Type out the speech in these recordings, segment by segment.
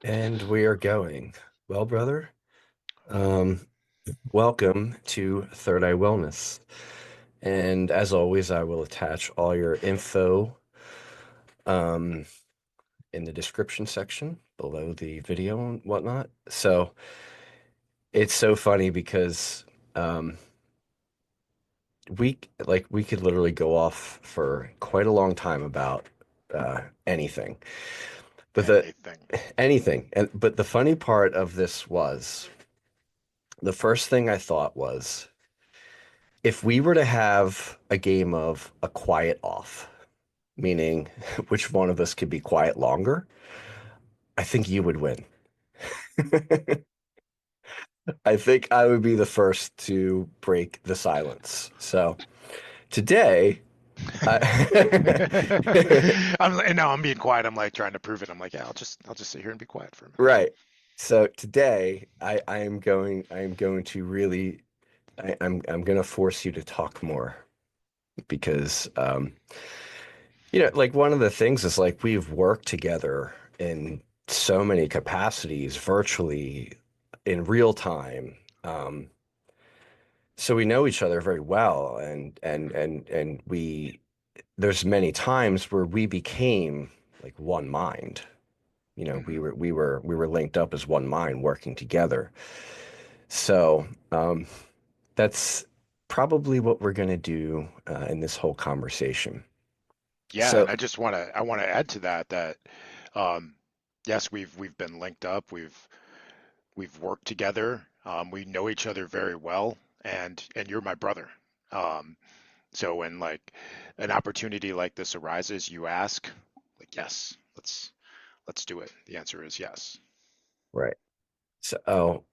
And we are going. Well, brother, um, welcome to Third Eye Wellness. And as always, I will attach all your info um, in the description section below the video and whatnot. So it's so funny because um, we could literally go off for quite a long time about anything, but the Anything. anything. But the funny part of this was the first thing I thought was, if we were to have a game of a quiet off, meaning which one of us could be quiet longer, I think you would win. I think I would be the first to break the silence. So today, I And now I'm being quiet. I'm like trying to prove it. I'm like, yeah, I'll just sit here and be quiet for a minute. right. So today, I am going to really, I'm going to force you to talk more because, like one of the things is like we've worked together in so many capacities, virtually in real time. Um, so we know each other very well, and we there's many times where we became like one mind. Hmm. We were linked up as one mind, working together. So that's probably what we're going to do in this whole conversation. Yeah, and So I want to add to that um, yes, we've been linked up. We've worked together. We know each other very well, and you're my brother. Um, so when like an opportunity like this arises, you ask, like, yes, let's do it. The answer is yes. right. So,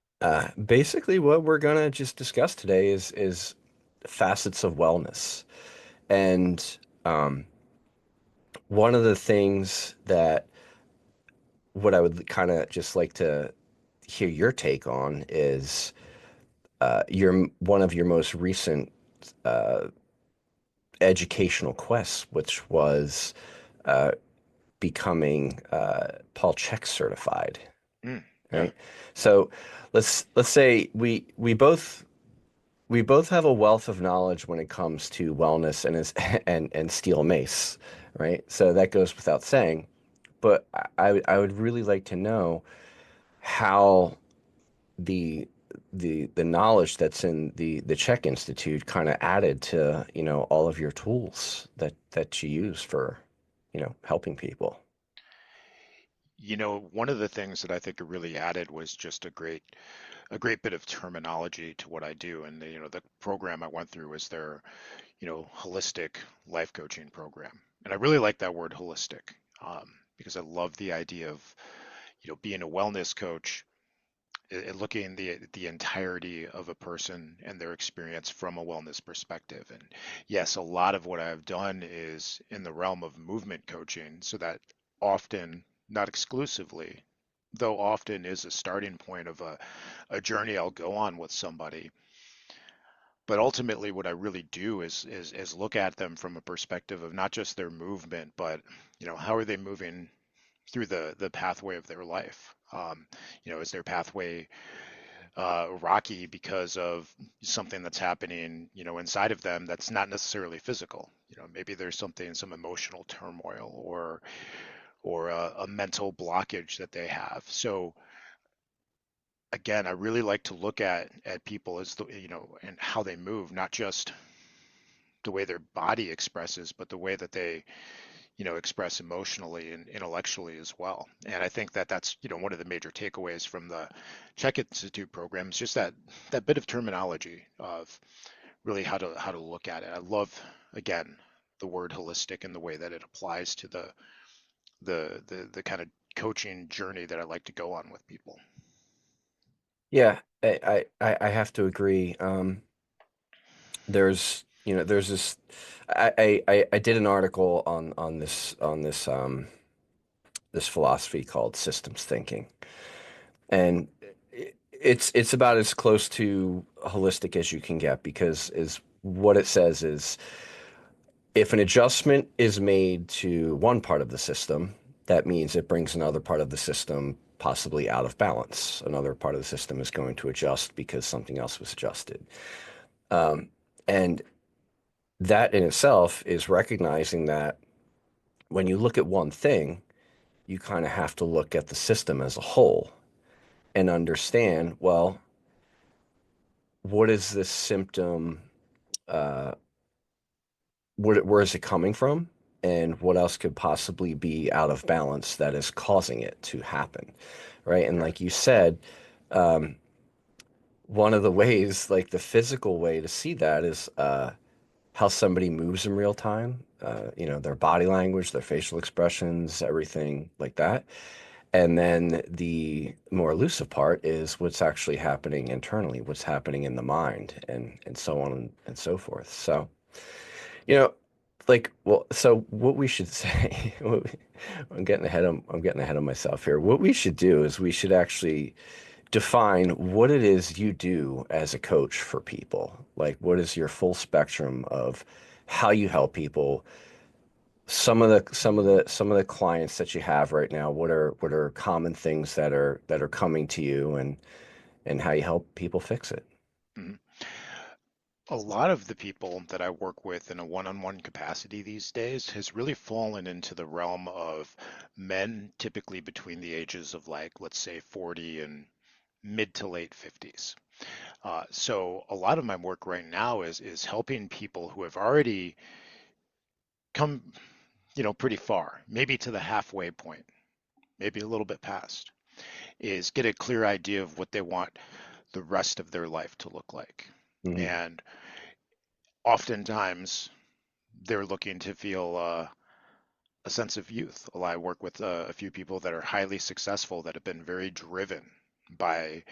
basically, what we're gonna just discuss today is facets of wellness, and um, one of the things that what I would kind of just like to hear your take on is your one of your most recent uh, educational quests, which was uh, becoming Paul Chek certified, Mm, yeah. right? So let's say we both have a wealth of knowledge when it comes to wellness and steel mace, right? So that goes without saying. But I would really like to know how the the knowledge that's in the Czech Institute kind of added to, all of your tools that you use for, helping people. One of the things that I think it really added was just a great bit of terminology to what I do. And the program I went through was their, holistic life coaching program. And I really like that word holistic, because I love the idea of, being a wellness coach and looking the entirety of a person and their experience from a wellness perspective. And yes, a lot of what I've done is in the realm of movement coaching, so that often, not exclusively, though often is a starting point of a journey I'll go on with somebody. But ultimately, what I really do is look at them from a perspective of not just their movement, but how are they moving through the pathway of their life? Is their pathway rocky because of something that's happening, inside of them that's not necessarily physical? Maybe there's some emotional turmoil or a mental blockage that they have. So again, I really like to look at people as and how they move, not just the way their body expresses, but the way that they, express emotionally and intellectually as well. And I think that that's, one of the major takeaways from the Czech Institute program is just that bit of terminology of really how to look at it. I love, again, the word holistic and the way that it applies to the kind of coaching journey that I like to go on with people. Yeah, I have to agree. There's this. I did an article on this philosophy called systems thinking, and it's about as close to holistic as you can get because is what it says is if an adjustment is made to one part of the system, that means it brings another part of the system possibly out of balance. Another part of the system is going to adjust because something else was adjusted. And that in itself is recognizing that when you look at one thing, you kind of have to look at the system as a whole and understand, well, what is this symptom? Uh, where is it coming from? And what else could possibly be out of balance that is causing it to happen? Right. And Right. like you said, um, one of the ways, like the physical way to see that is how somebody moves in real time, their body language, their facial expressions, everything like that. And then the more elusive part is what's actually happening internally, what's happening in the mind, and so on and so forth. So, you know, so what we should say, I'm getting ahead of myself here. What we should do is we should actually define what it is you do as a coach for people. Like, what is your full spectrum of how you help people? Some of the clients that you have right now, what are common things that are coming to you and how you help people fix it? Mhm. A lot of the people that I work with in a one-on-one capacity these days has really fallen into the realm of men, typically between the ages of like, let's say 40 and mid to late 50s. So a lot of my work right now is helping people who have already come, pretty far, maybe to the halfway point, maybe a little bit past, is get a clear idea of what they want the rest of their life to look like. Hmm. And oftentimes they're looking to feel a sense of youth. Well, I work with a few people that are highly successful that have been very driven by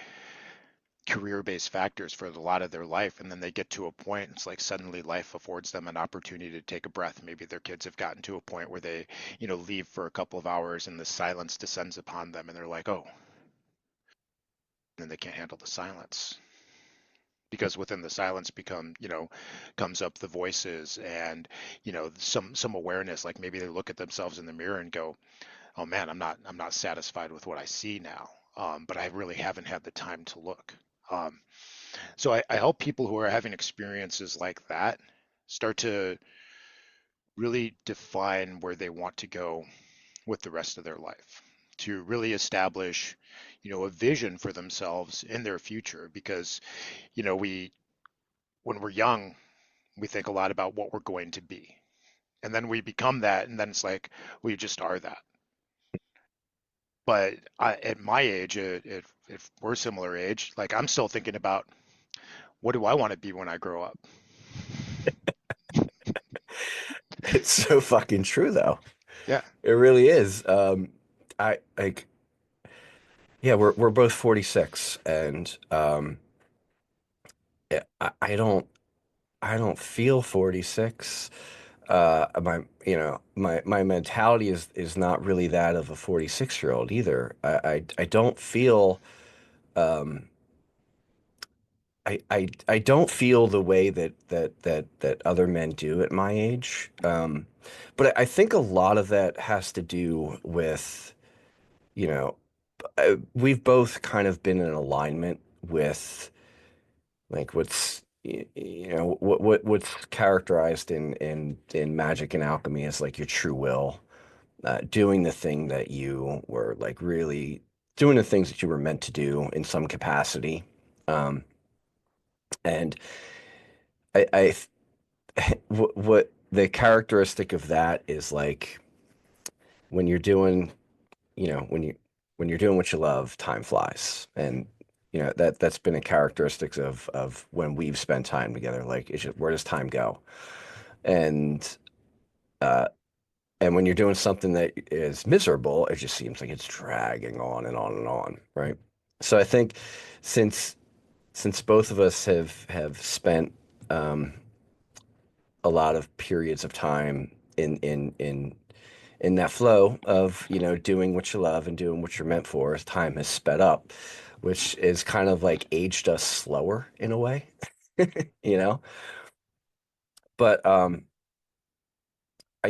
career-based factors for a lot of their life, and then they get to a point, it's like suddenly life affords them an opportunity to take a breath. Maybe their kids have gotten to a point where they, leave for a couple of hours and the silence descends upon them and they're like, oh, and they can't handle the silence. Because within the silence comes up the voices and some awareness, like maybe they look at themselves in the mirror and go, oh man, I'm not satisfied with what I see now. But I really haven't had the time to look. um, so I help people who are having experiences like that start to really define where they want to go with the rest of their life, to really establish a vision for themselves in their future. Because we when we're young, we think a lot about what we're going to be. And then we become that, and then it's like we just are that. But at my age, if we're similar age, like I'm still thinking about what do I want to be when I grow up? It's so fucking true, though. Yeah. It really is. I like, yeah, we're both 46, and I don't feel 46. My mentality is not really that of a 46-year-old either. I don't feel um I don't feel the way that other men do at my age. But I think a lot of that has to do with, you know, we've both kind of been in alignment with like what's characterized in magic and alchemy as like your true will, doing the thing that you were like really doing the things that you were meant to do in some capacity. And I what the characteristic of that is like when you're doing, you know, when you're doing what you love, time flies. And that's been a characteristic of when we've spent time together. Like it's just, where does time go? And uh and when you're doing something that is miserable, it just seems like it's dragging on and on and on, right? So I think since since both of us have spent um a lot of periods of time in that flow of, doing what you love and doing what you're meant for, as time has sped up, which is kind of like aged us slower in a way, you know? But I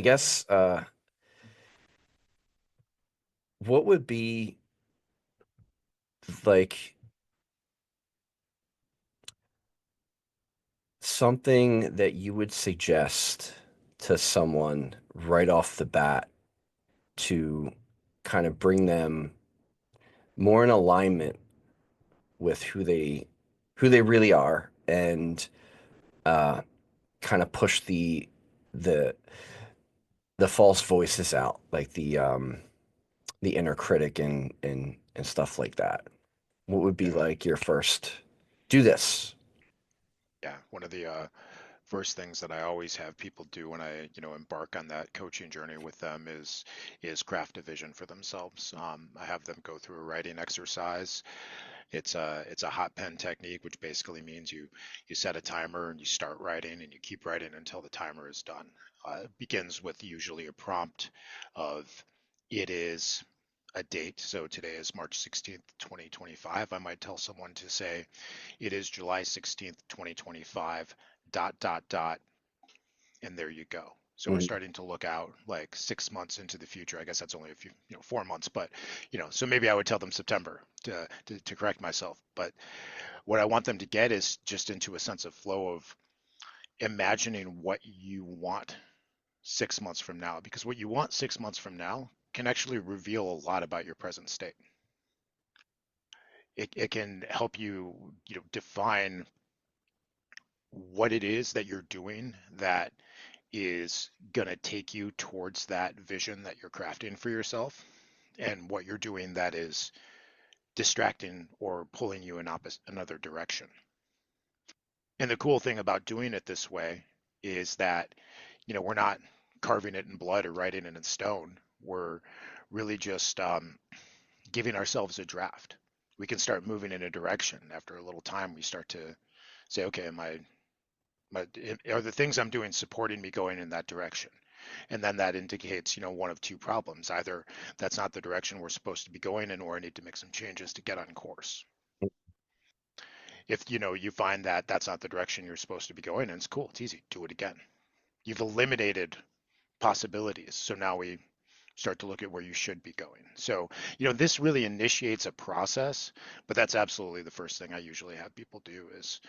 guess what would be like something that you would suggest to someone right off the bat to kind of bring them more in alignment with who they really are and uh kind of push the the false voices out, like the inner critic and stuff like that. What would be Yeah, like your first do this? yeah. One of the first things that I always have people do when I, embark on that coaching journey with them is craft a vision for themselves. I have them go through a writing exercise. It's a hot pen technique, which basically means you set a timer and you start writing and you keep writing until the timer is done. It begins with usually a prompt of it is a date. So today is March 16th, 2025. I might tell someone to say it is July 16th, 2025, dot, dot, dot, and there you go. So we're Mhm. starting to look out like 6 months into the future. I guess that's only a few, 4 months, but so maybe I would tell them September to correct myself. But what I want them to get is just into a sense of flow of imagining what you want 6 months from now, because what you want 6 months from now can actually reveal a lot about your present state. It can help you, define what it is that you're doing that is going to take you towards that vision that you're crafting for yourself, and what you're doing that is distracting or pulling you in opposite another direction. And the cool thing about doing it this way is that, we're not carving it in blood or writing it in stone. We're really just giving ourselves a draft. We can start moving in a direction. After a little time, we start to say, okay, are the things I'm doing supporting me going in that direction? And then that indicates, one of two problems. Either that's not the direction we're supposed to be going in, or I need to make some changes to get on course. If, you find that that's not the direction you're supposed to be going in, it's cool. It's easy. Do it again. You've eliminated possibilities. So now we start to look at where you should be going. So, this really initiates a process, but that's absolutely the first thing I usually have people do is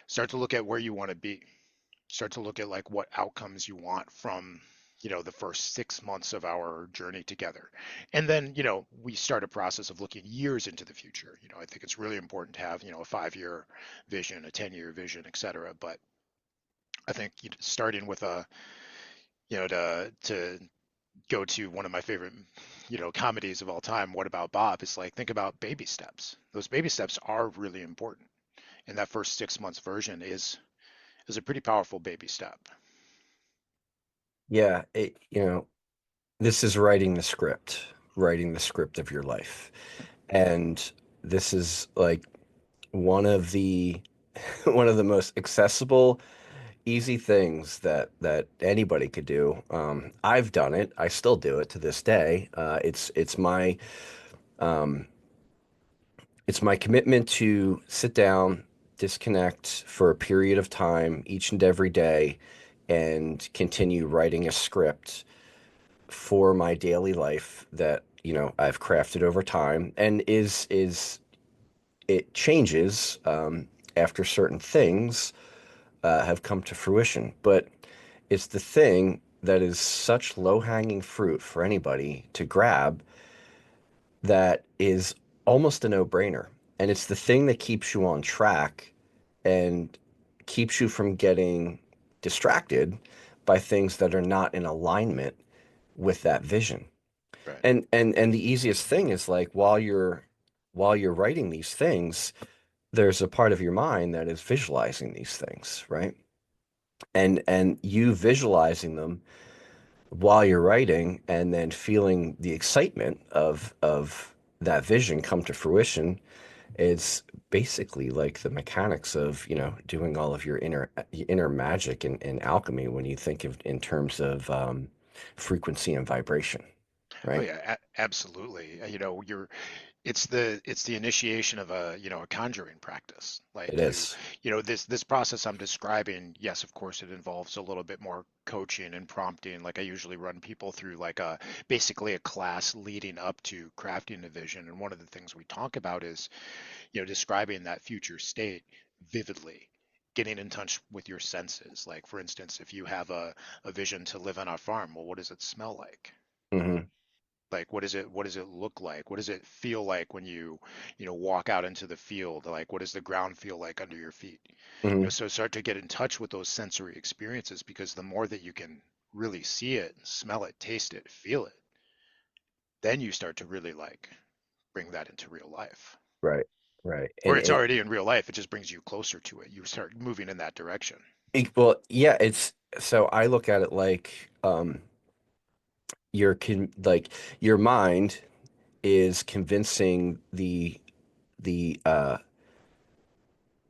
start to look at where you want to be. Start to look at like what outcomes you want from the first 6 months of our journey together, and then we start a process of looking years into the future. I think it's really important to have a 5-year vision, a 10-year vision, etc. But I think starting with a to go to one of my favorite comedies of all time, What About Bob, is like think about baby steps. Those baby steps are really important, and that first 6 months version is a pretty powerful baby step. Yeah, this is writing the script of your life. And this is like one of the one of the most accessible, easy things that anybody could do. I've done it. I still do it to this day. Um, it's my commitment to sit down, disconnect for a period of time each and every day, and continue writing a script for my daily life that, I've crafted over time and is it changes after certain things have come to fruition. But it's the thing that is such low-hanging fruit for anybody to grab that is almost a no-brainer. And it's the thing that keeps you on track and keeps you from getting distracted by things that are not in alignment with that vision. Right. And the easiest thing is like while you're writing these things, there's a part of your mind that is visualizing these things, right? And you visualizing them while you're writing and then feeling the excitement of that vision come to fruition is basically like the mechanics of, doing all of your inner magic and alchemy when you think of in terms of frequency and vibration, Oh right? yeah, absolutely. You're it's the initiation of a conjuring practice. It Like is. this process I'm describing, yes, of course it involves a little bit more coaching and prompting. Like I usually run people through like a basically a class leading up to crafting a vision. And one of the things we talk about is, describing that future state vividly, getting in touch with your senses. Like for instance, if you have a vision to live on a farm, well, what does it smell like? Hmm. Like what does it look like? What does it feel like when walk out into the field? Like what does the ground feel like under your feet? Hmm. So start to get in touch with those sensory experiences, because the more that you can really see it, smell it, taste it, feel it, then you start to really like bring that into real life. Right. Right. Or And it's already in real life, it just brings you closer to it. You start moving in that direction. well, yeah, it's so I look at it like like your mind is convincing the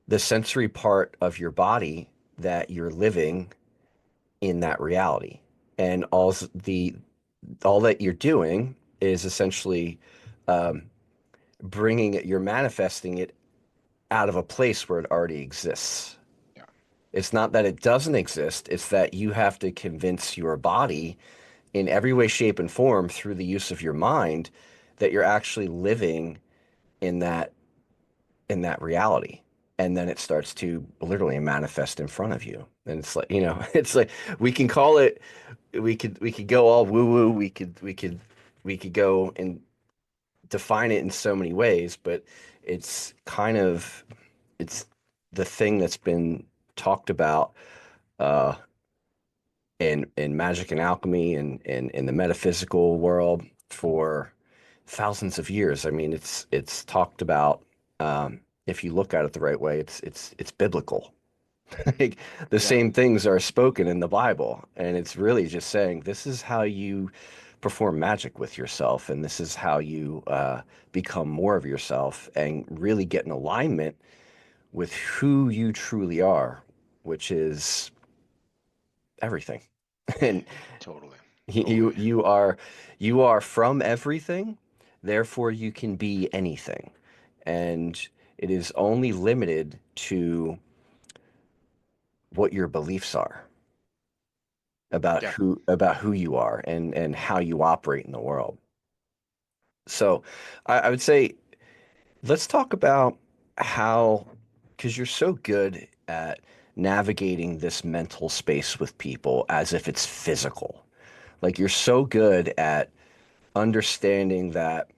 the sensory part of your body that you're living in that reality. And all that you're doing is essentially um, bringing it, you're manifesting it out of a place where it already exists. Yeah. It's not that it doesn't exist, it's that you have to convince your body in every way, shape, and form through the use of your mind that you're actually living in that reality. And then it starts to literally manifest in front of you. And it's like, it's like we can call it, we could go all woo woo. We could go and define it in so many ways, but it's kind of it's the thing that's been talked about uh, in magic and alchemy and in the metaphysical world for thousands of years. I mean, it's talked about. If you look at it the right way, it's biblical. Like, the Yeah. same things are spoken in the Bible, and it's really just saying this is how you perform magic with yourself, and this is how you become more of yourself and really get in alignment with who you truly are, which is everything. And Totally. you Totally. you are you are from everything, therefore you can be anything. And it is only limited to what your beliefs are about Yeah. who you are and how you operate in the world. So I would say let's talk about how, because you're so good at navigating this mental space with people as if it's physical. Like, you're so good at understanding that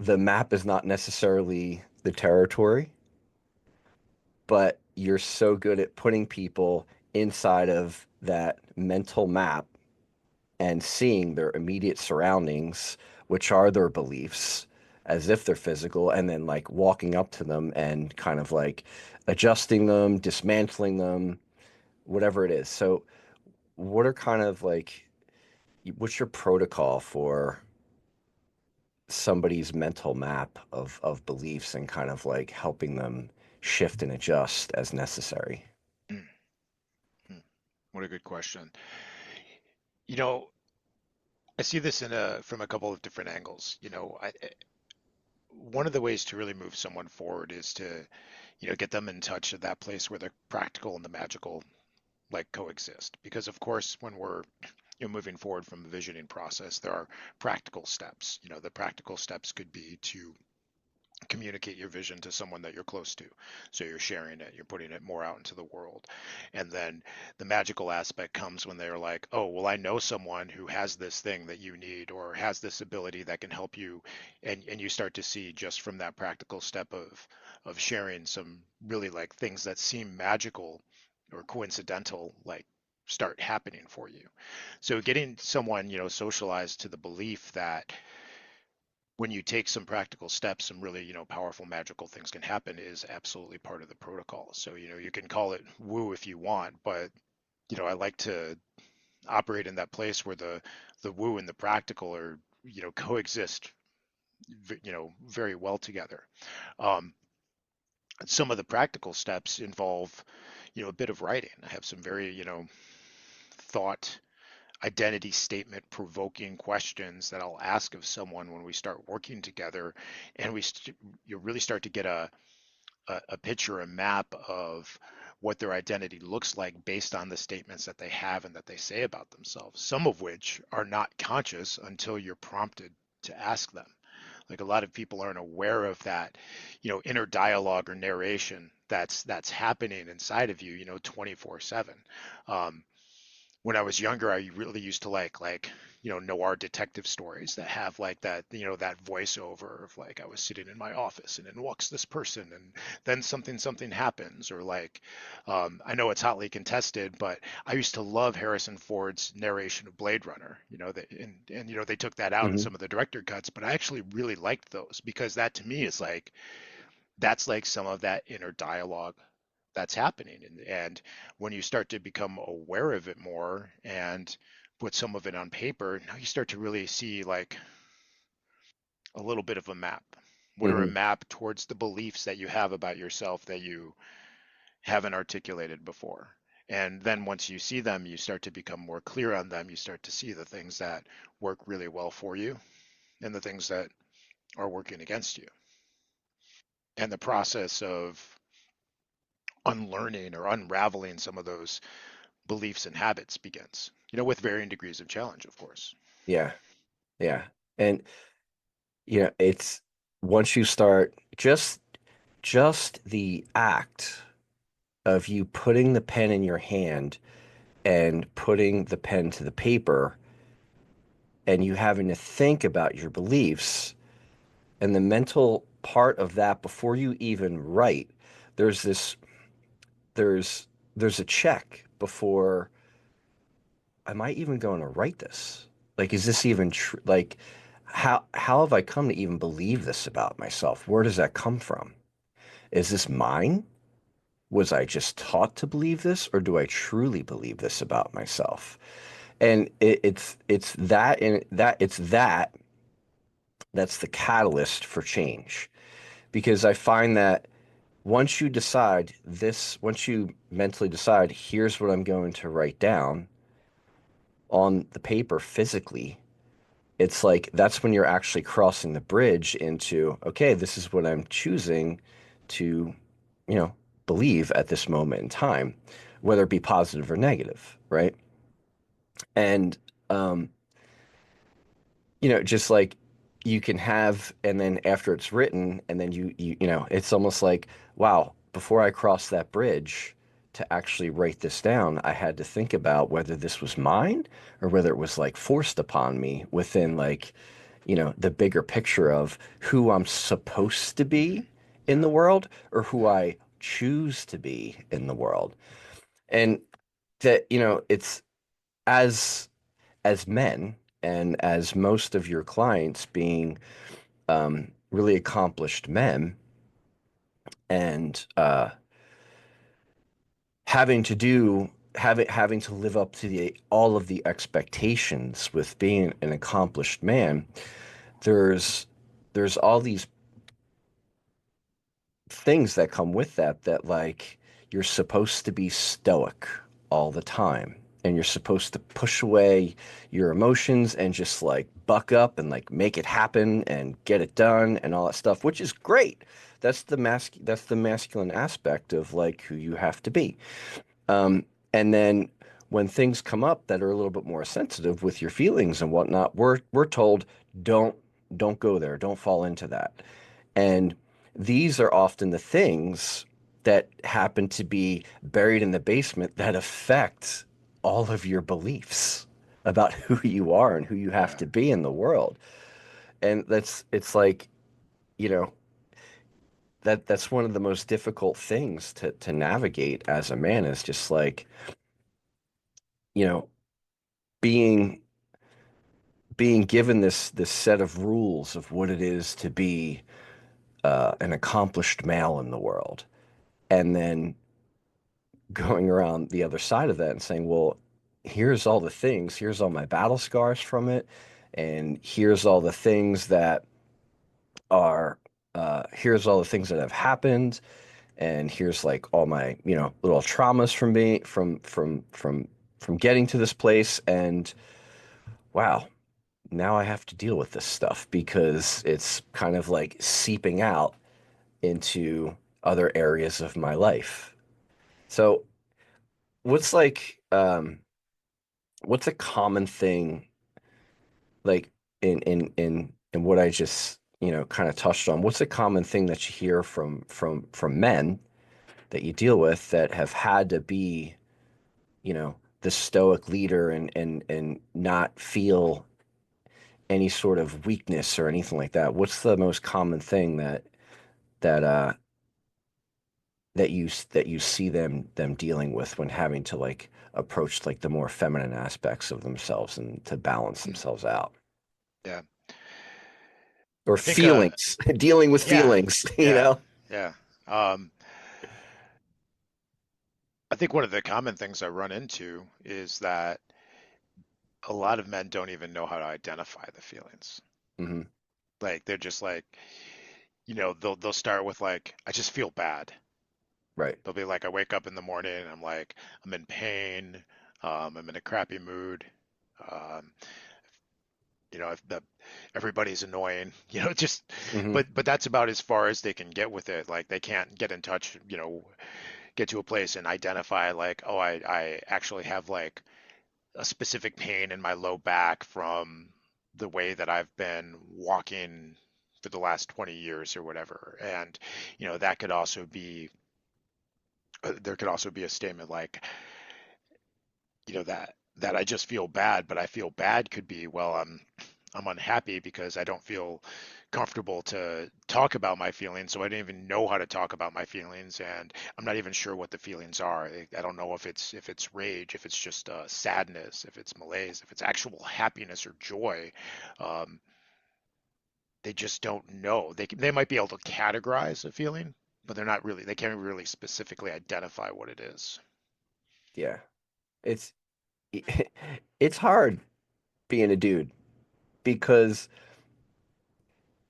the map is not necessarily the territory, but you're so good at putting people inside of that mental map and seeing their immediate surroundings, which are their beliefs, as if they're physical, and then like walking up to them and kind of like adjusting them, dismantling them, whatever it is. So, what are kind of like, what's your protocol for somebody's mental map of beliefs and kind of like helping them shift and adjust as necessary? Mm, mm. What a good question. You know, I see this from a couple of different angles. One of the ways to really move someone forward is to, get them in touch at that place where the practical and the magical like coexist. Because of course, when we're moving forward from the visioning process, there are practical steps. The practical steps could be to communicate your vision to someone that you're close to. So you're sharing it, you're putting it more out into the world. And then the magical aspect comes when they're like, oh, well, I know someone who has this thing that you need or has this ability that can help you. And you start to see just from that practical step of sharing some really like things that seem magical or coincidental, like start happening for you. So getting someone, socialized to the belief that when you take some practical steps, some really, powerful magical things can happen is absolutely part of the protocol. So, you can call it woo if you want, but, I like to operate in that place where the woo and the practical are, coexist, very well together. Um, some of the practical steps involve, a bit of writing. I have some very, thought identity statement provoking questions that I'll ask of someone when we start working together, and you really start to get a picture, a map of what their identity looks like based on the statements that they have and that they say about themselves, some of which are not conscious until you're prompted to ask them. Like a lot of people aren't aware of that, inner dialogue or narration that's happening inside of you, 24/7. Um, when I was younger, I really used to like noir detective stories that have like that that voiceover of like I was sitting in my office and in walks this person and then something happens, or like I know it's hotly contested, but I used to love Harrison Ford's narration of Blade Runner. That and they took that out in Hmm. some of the director cuts, but I actually really liked those because that to me is like that's like some of that inner dialogue that's happening. And when you start to become aware of it more and put some of it on paper, now you start to really see like a little bit of a map. What are a Hmm. map towards the beliefs that you have about yourself that you haven't articulated before? And then once you see them, you start to become more clear on them. You start to see the things that work really well for you and the things that are working against you. And the process of unlearning or unraveling some of those beliefs and habits begins, with varying degrees of challenge, of course. Yeah, yeah. And it's once you start just the act of you putting the pen in your hand and putting the pen to the paper and you having to think about your beliefs and the mental part of that before you even write, there's this there's there's a check before am I even going to write this? Like, is this even true? Like, how have I come to even believe this about myself? Where does that come from? Is this mine? Was I just taught to believe this, or do I truly believe this about myself? And it's that and that it's that that's the catalyst for change. Because I find that once you mentally decide, here's what I'm going to write down on the paper physically, it's like that's when you're actually crossing the bridge into, okay, this is what I'm choosing to, you know, believe at this moment in time, whether it be positive or negative, right? And um, just like you can have, and then after it's written, and then it's almost like, wow, before I crossed that bridge to actually write this down, I had to think about whether this was mine or whether it was like forced upon me within like, the bigger picture of who I'm supposed to Hmm. be in the Yeah. world or who Yeah. I choose to be in the world. And that, it's as men and as most of your clients being really accomplished men and having to live up to the all of the expectations with being an accomplished man, there's all these things that come with that like you're supposed to be stoic all the time and you're supposed to push away your emotions and just like buck up and like make it happen and get it done and all that stuff, which is great. That's the masculine aspect of like who you have to be. And then when things come up that are a little bit more sensitive with your feelings and whatnot, we're told don't don't go there, don't fall into that. And these are often the things that happen to be buried in the basement that affect all of your beliefs about who you are and who you have Yeah. to be in the world. And it's like, you know, that's one of the most difficult things to navigate as a man is just like, you know, being being given this set of rules of what it is to be an accomplished male in the world, and then going around the other side of that and saying, well, here's all the things, here's all my battle scars from it, and here's all the things that have happened, and here's like all my little traumas from being from from getting to this place, and wow, now I have to deal with this stuff because it's kind of like seeping out into other areas of my life. So, what's like what's a common thing like in what I just, kind of touched on? What's a common thing that you hear from men that you deal with that have had to be, the stoic leader and not feel any sort of weakness or anything like that? What's the most common thing that that you see them dealing with when having to like approach like the more feminine aspects of themselves and to balance Mm, themselves out? yeah. Or I think feelings, dealing with yeah, feelings, yeah, yeah. Um, I think one of the common things I run into is that a lot of men don't even know how to identify the feelings. Hmm. Like they're just like, they'll start with like, I just feel bad. Right. They'll be like, I wake up in the morning and I'm like, I'm in pain, I'm in a crappy mood, um, if the everybody's annoying, just, Hmm. but that's about as far as they can get with it. Like they can't get in touch, get to a place and identify like, oh, I actually have like a specific pain in my low back from the way that I've been walking for the last 20 years or whatever. And, that could also be, there could also be a statement like, that I just feel bad, but I feel bad could be, well, I'm unhappy because I don't feel comfortable to talk about my feelings, so I don't even know how to talk about my feelings, and I'm not even sure what the feelings are. I don't know if it's rage, if it's just sadness, if it's malaise, if it's actual happiness or joy. Um, they just don't know. They might be able to categorize a feeling, but they can't really specifically identify what it is. Yeah. It's it's hard being a dude because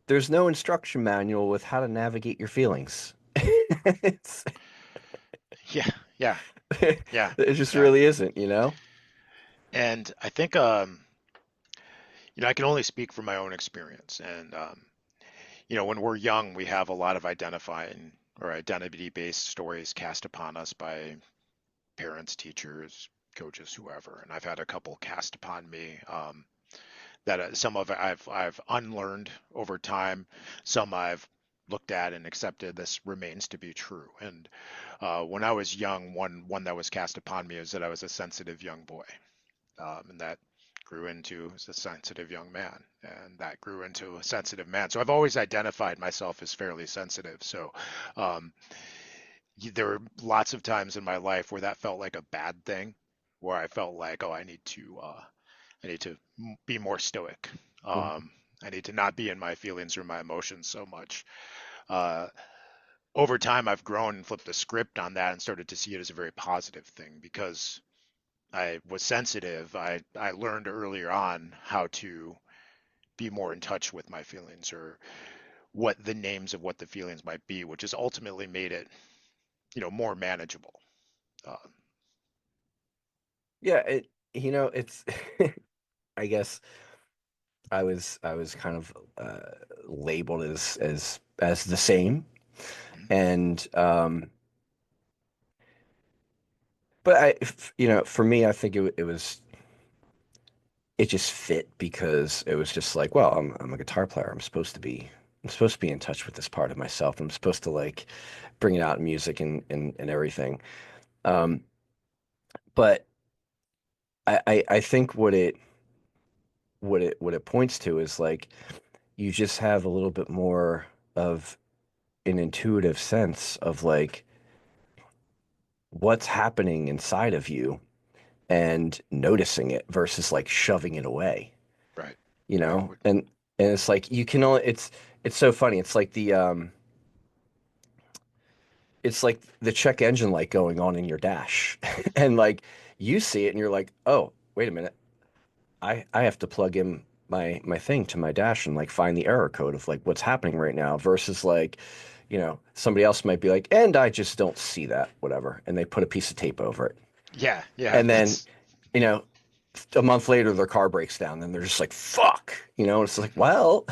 there's no instruction manual with how to navigate your feelings. It's, Yeah, yeah, yeah, it just yeah. really isn't? And I think I can only speak from my own experience. And when we're young, we have a lot of identifying or identity-based stories cast upon us by parents, teachers, coaches, whoever. And I've had a couple cast upon me that some of it I've unlearned over time. Some I've looked at and accepted this remains to be true. And when I was young, one that was cast upon me is that I was a sensitive young boy, and that grew into a sensitive young man, and that grew into a sensitive man. So I've always identified myself as fairly sensitive. So um, there were lots of times in my life where that felt like a bad thing, where I felt like, oh, I need to be more stoic. Mhm. I need to not be in my feelings or my emotions so much. Uh, Over time, I've grown and flipped the script on that and started to see it as a very positive thing because I was sensitive. I learned earlier on how to be more in touch with my feelings or what the names of what the feelings might be, which has ultimately made it, more manageable. Uh, Yeah, it's I guess I was kind of labeled as the same. And but for me, I think it just fit because it was just like, well, I'm a guitar player. I'm supposed to be in touch with this part of myself. I'm supposed to like bring it out in music and everything. Um, but I think what it points to is like you just have a little bit more of an intuitive sense of like what's happening inside of you and noticing it versus like shoving it away, right, you right. know? And it's like you can only it's so funny. It's like the check engine light going on in your dash. And like you see it and you're like, "Oh, wait a minute. I have to plug in my thing to my dash and like find the error code of like what's happening right now," versus like, somebody else might be like, "And I just don't see that, whatever." And they put a piece of tape over it. Yeah, yeah. And then That's you know, a month later their car breaks down and they're just like, fuck, it's like, Hmm. well,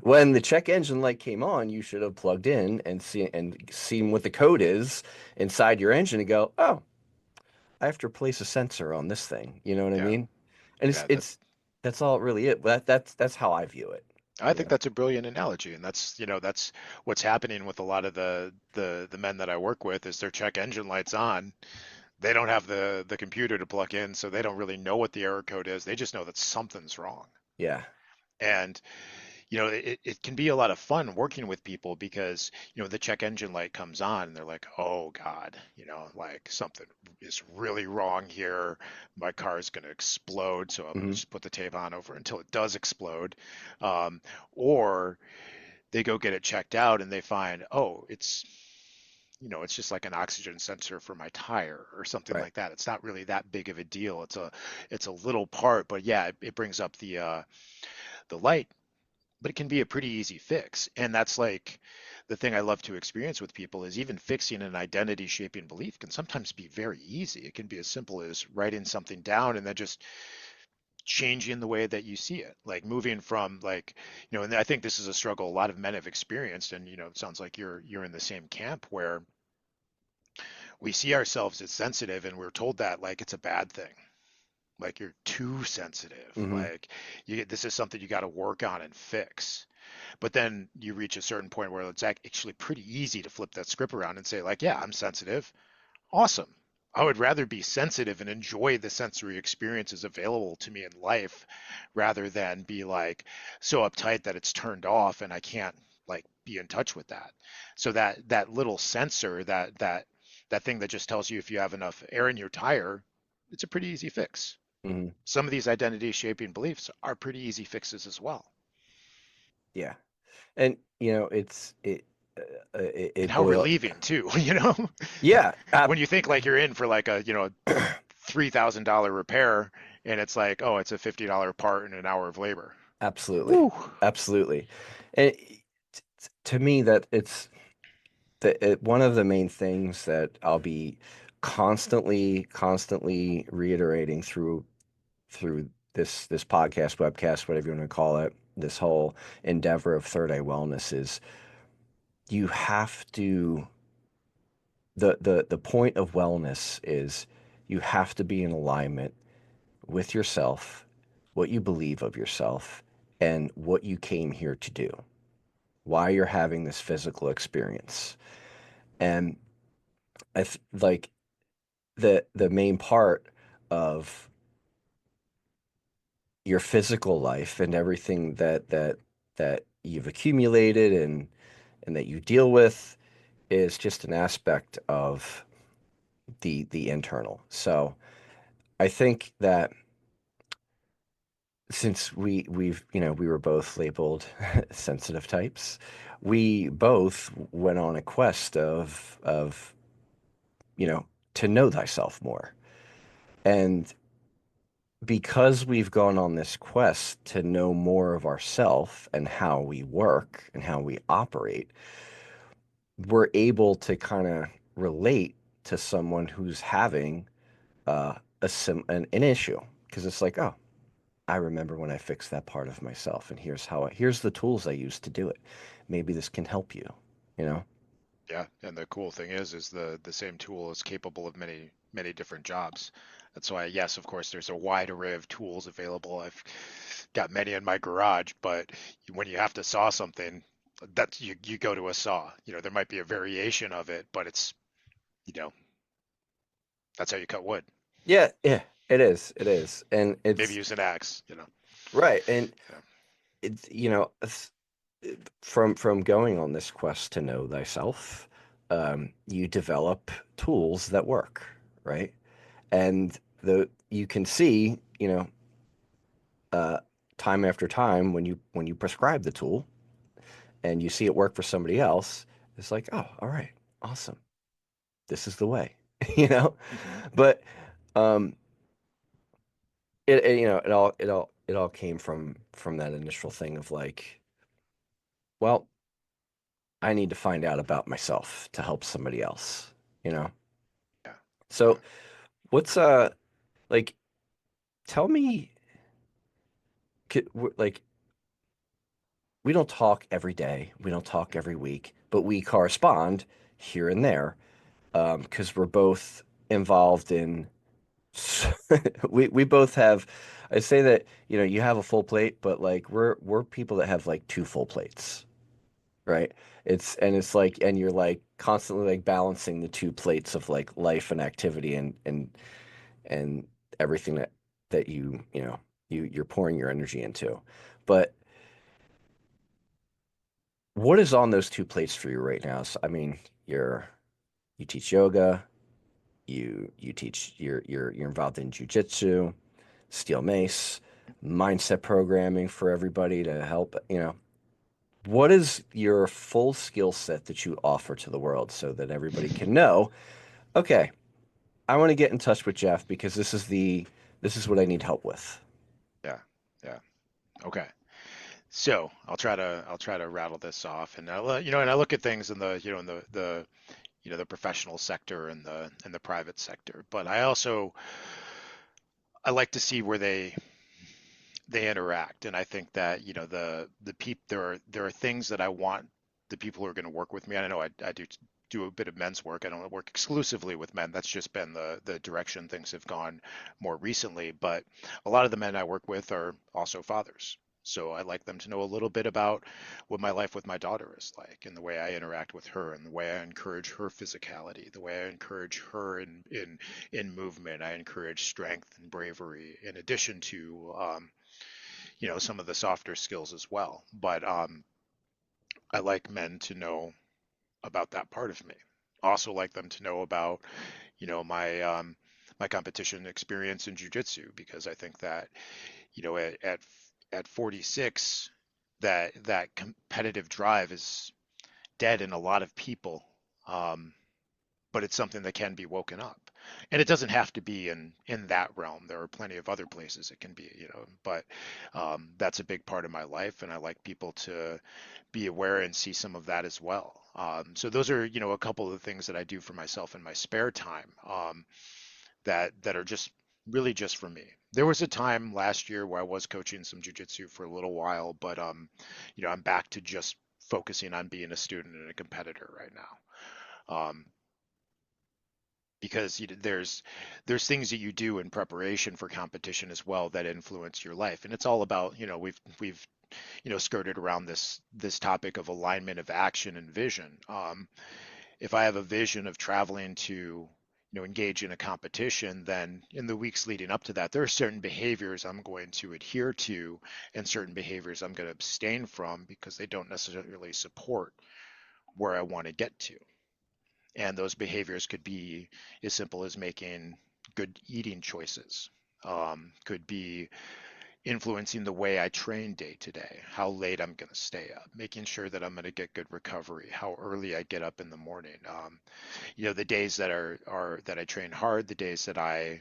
when the check engine light came on, you should have plugged in and seen what the code is inside your engine and go, oh, I have to replace a sensor on this thing. You know what I Yeah, mean? And yeah. it's that's all really it. That's how I view it. I You think know? that's a brilliant analogy, and that's what's happening with a lot of the men that I work with is their check engine lights on. They don't have the computer to plug in, so they don't really know what the error code is. They just know that something's wrong. Yeah. And it can be a lot of fun working with people because the check engine light comes on and they're like, oh God, like something is really wrong here. My car is going to explode, so I'm going to Hmm. just put the tape on over until it does explode. um, or they go get it checked out and they find, oh, it's just like an oxygen sensor for my tire or something Right. like that. It's not really that big of a deal. It's a little part, but yeah, it brings up the light, but it can be a pretty easy fix. And that's like the thing I love to experience with people is even fixing an identity shaping belief can sometimes be very easy. It can be as simple as writing something down and then just changing the way that you see it, like moving from like, and I think this is a struggle a lot of men have experienced. And it sounds like you're in the same camp where we see ourselves as sensitive and we're told that like it's a bad thing, like you're too sensitive, Hmm. like this is something you got to work on and fix. But then you reach a certain point where it's actually pretty easy to flip that script around and say, like, yeah, I'm sensitive. Awesome. I would rather be sensitive and enjoy the sensory experiences available to me in life rather than be like so uptight that it's turned off and I can't like be in touch with that. So that little sensor, that thing that just tells you if you have enough air in your tire, it's a pretty easy fix. Hmm. Some of these identity shaping beliefs are pretty easy fixes as well. Yeah. And And it how boil. relieving too. Yeah. When you think like you're in for like a, $3,000 repair and it's like, oh, it's a $50 part and an hour of labor. Absolutely. Woo. Absolutely. And to me, that one of the main things that I'll be constantly reiterating through this podcast, webcast, whatever you want to call it, this whole endeavor of third eye wellness is you have to the point of wellness is you have to be in alignment with yourself, what you believe of yourself, and what you came here to do, why you're having this physical experience. And like the main part of your physical life and everything that you've accumulated and that you deal with is just an aspect of the internal. So I think that since we were both labeled sensitive types, we both went on a quest of to know thyself more. And because we've gone on this quest to know more of ourself and how we work and how we operate, we're able to kind of relate to someone who's having an issue because it's like, oh, I remember when I fixed that part of myself, and here's the tools I used to do it. Maybe this can help you, you know? Yeah, and the cool thing is the same tool is capable of many many different jobs. That's why, yes, of course, there's a wide array of tools available. I've got many in my garage, but when you have to saw something, that's you go to a saw. There might be a variation of it, but it's you know that's how you cut wood. Yeah, yeah, it is, and Maybe it's use an axe. right, and Yeah. it's from going on this quest to know thyself, you develop tools that work, right? And you can see, uh, time after time when you prescribe the tool and you see it work for somebody else, it's like, oh, all right, awesome, this is the way, you know. Hmm. But um, it all came from that initial thing of like, well, I need to find out about myself to help somebody else, you know. Yeah. Yeah. So what's like? tell me, like, we don't talk every day, we don't talk every week, but we correspond here and there, because we're both involved in. We both have. I say that, you have a full plate, but like we're people that have like two full plates, right? It's like, and you're like constantly like balancing the two plates of like life and activity and everything that you're pouring your energy into. But what is on those two plates for you right now? So, I mean, you teach yoga, you teach you're involved in jujitsu, steel mace, mindset programming for everybody to help, what is your full skill set that you offer to the world so that everybody can know, okay, I want to get in touch with Jeff because this is what I need help with. Yeah, yeah. Okay. So I'll try to rattle this off, and I look at things in the professional sector and the private sector, but I like to see where they interact, and I think that the peop there are things that I want the people who are going to work with me. I know I do a bit of men's work. I don't work exclusively with men. That's just been the direction things have gone more recently. But a lot of the men I work with are also fathers. So I like them to know a little bit about what my life with my daughter is like, and the way I interact with her, and the way I encourage her physicality, the way I encourage her in movement. I encourage strength and bravery, in addition to some of the softer skills as well. But I like men to know about that part of me. Also like them to know about, my competition experience in jujitsu, because I think that, at 46, that competitive drive is dead in a lot of people. Um, but it's something that can be woken up. And it doesn't have to be in that realm. There are plenty of other places it can be, but that's a big part of my life, and I like people to be aware and see some of that as well. So those are, a couple of the things that I do for myself in my spare time, that are just really just for me. There was a time last year where I was coaching some jujitsu for a little while, but I'm back to just focusing on being a student and a competitor right now. Because there's things that you do in preparation for competition as well that influence your life, and it's all about, we've skirted around this topic of alignment of action and vision. If I have a vision of traveling to, engage in a competition, then in the weeks leading up to that, there are certain behaviors I'm going to adhere to and certain behaviors I'm going to abstain from because they don't necessarily support where I want to get to. And those behaviors could be as simple as making good eating choices, could be influencing the way I train day to day, how late I'm going to stay up, making sure that I'm going to get good recovery, how early I get up in the morning. The days that I train hard, the days that I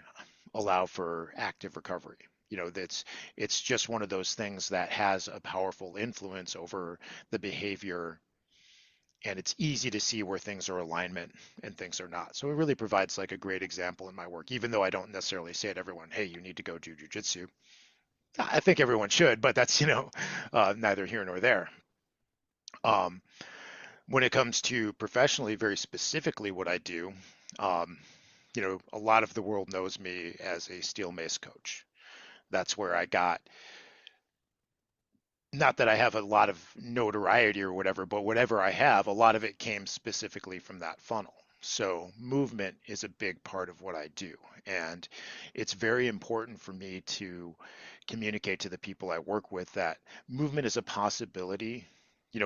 allow for active recovery. It's just one of those things that has a powerful influence over the behavior, and it's easy to see where things are alignment and things are not. So it really provides like a great example in my work, even though I don't necessarily say to everyone, hey, you need to go do jujitsu. I think everyone should, but that's, neither here nor there. Um, when it comes to professionally, very specifically what I do, um, a lot of the world knows me as a steel mace coach. That's where I got, not that I have a lot of notoriety or whatever, but whatever I have, a lot of it came specifically from that funnel. So movement is a big part of what I do. And it's very important for me to communicate to the people I work with that movement is a possibility,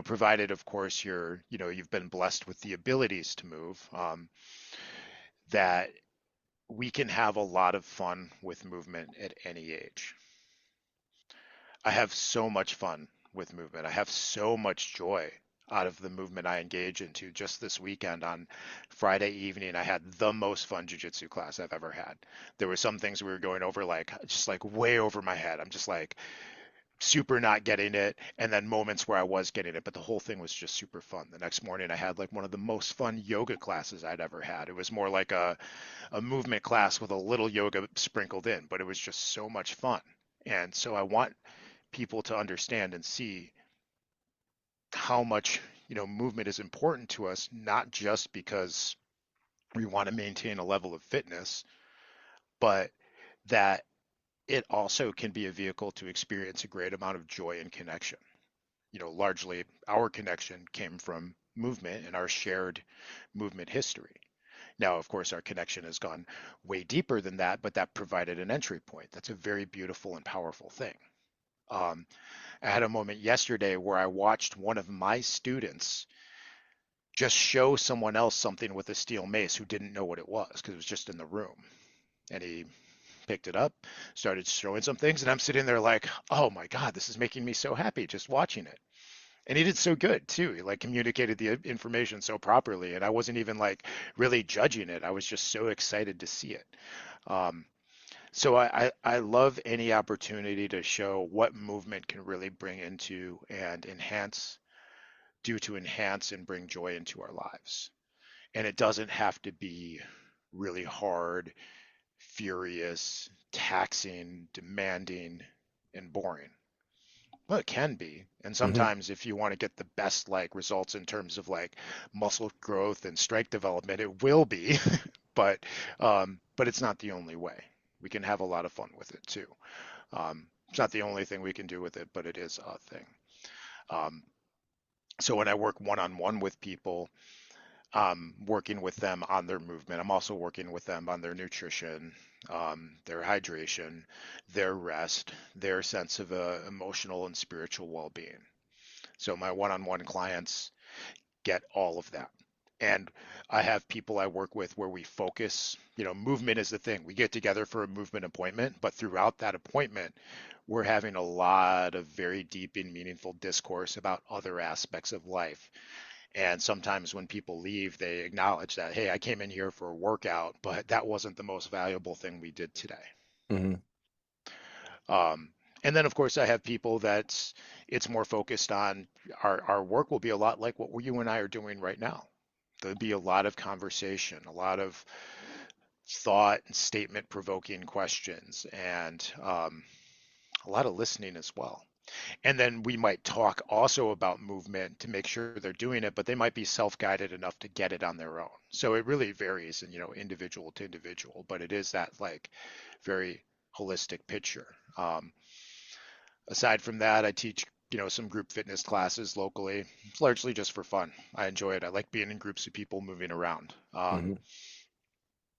provided, of course, you've been blessed with the abilities to move, that we can have a lot of fun with movement at any age. I have so much fun with movement. I have so much joy out of the movement I engage into. Just this weekend on Friday evening, I had the most fun jujitsu class I've ever had. There were some things we were going over like just like way over my head. I'm just like, super not getting it, and then moments where I was getting it. But the whole thing was just super fun. The next morning, I had like one of the most fun yoga classes I'd ever had. It was more like a movement class with a little yoga sprinkled in, but it was just so much fun. And so I want people to understand and see how much, movement is important to us, not just because we want to maintain a level of fitness, but that it also can be a vehicle to experience a great amount of joy and connection. Largely our connection came from movement and our shared movement history. Now, of course, our connection has gone way deeper than that, but that provided an entry point. That's a very beautiful and powerful thing. Um, I had a moment yesterday where I watched one of my students just show someone else something with a steel mace who didn't know what it was because it was just in the room. And he picked it up, started showing some things, and I'm sitting there like, oh my God, this is making me so happy just watching it. And he did so good too. He like communicated the information so properly, and I wasn't even like really judging it. I was just so excited to see it. Um, so I love any opportunity to show what movement can really bring into and enhance and bring joy into our lives. And it doesn't have to be really hard, furious, taxing, demanding, and boring. Well, it can be. And Hmm. sometimes if you want to get the best like results in terms of like muscle growth and strength development, it will be, but it's not the only way. We can have a lot of fun with it too. It's not the only thing we can do with it, but it is a thing. Um, so when I work one-on-one with people, working with them on their movement. I'm also working with them on their nutrition, their hydration, their rest, their sense of emotional and spiritual well-being. So my one-on-one clients get all of that. And I have people I work with where we focus, movement is the thing. We get together for a movement appointment, but throughout that appointment, we're having a lot of very deep and meaningful discourse about other aspects of life. And sometimes when people leave, they acknowledge that, hey, I came in here for a workout, but that wasn't the most valuable thing we did today. Hmm. Um, and then, of course, I have people that it's more focused on our work will be a lot like what you and I are doing right now. There'll be a lot of conversation, a lot of thought and statement provoking questions, and a lot of listening as well. And then we might talk also about movement to make sure they're doing it, but they might be self-guided enough to get it on their own. So it really varies and, individual to individual, but it is that like very holistic picture. Aside from that, I teach, some group fitness classes locally. It's largely just for fun. I enjoy it. I like being in groups of people moving around. Hmm.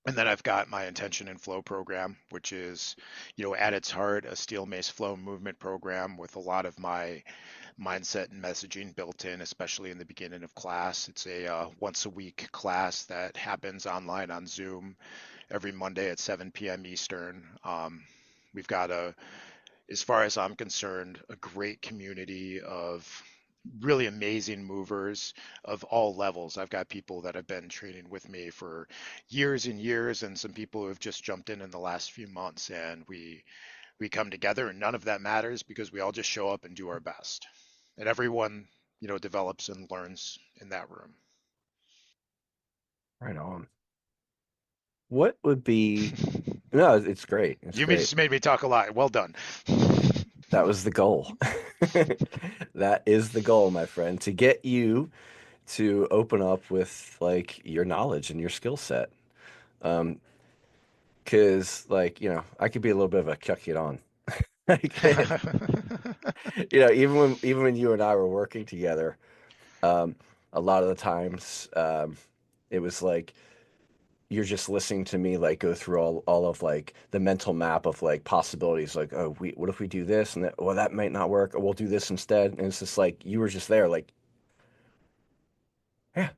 And then I've got my intention and flow program, which is, at its heart, a steel mace flow movement program with a lot of my mindset and messaging built in, especially in the beginning of class. It's a once a week class that happens online on Zoom every Monday at 7 p.m. Eastern. We've got as far as I'm concerned, a great community of really amazing movers of all levels. I've got people that have been training with me for years and years, and some people who have just jumped in the last few months, and we come together, and none of that matters because we all just show up and do our best, and everyone, develops and learns in that room. Right on. What would be, no, it's great. It's You great. just made me talk a lot. Well done. That was the goal. That is the goal, my friend, to get you to open up with like your knowledge and your skill set. Um, 'Cause like, I could be a little bit of a chuck it on. Like, even when you and I were working together, um, a lot of the times, it was like you're just listening to me like go through all of like the mental map of like possibilities like, oh, what if we do this, and that, well, that might not work, or we'll do this instead. And it's just like you were just there like, yeah,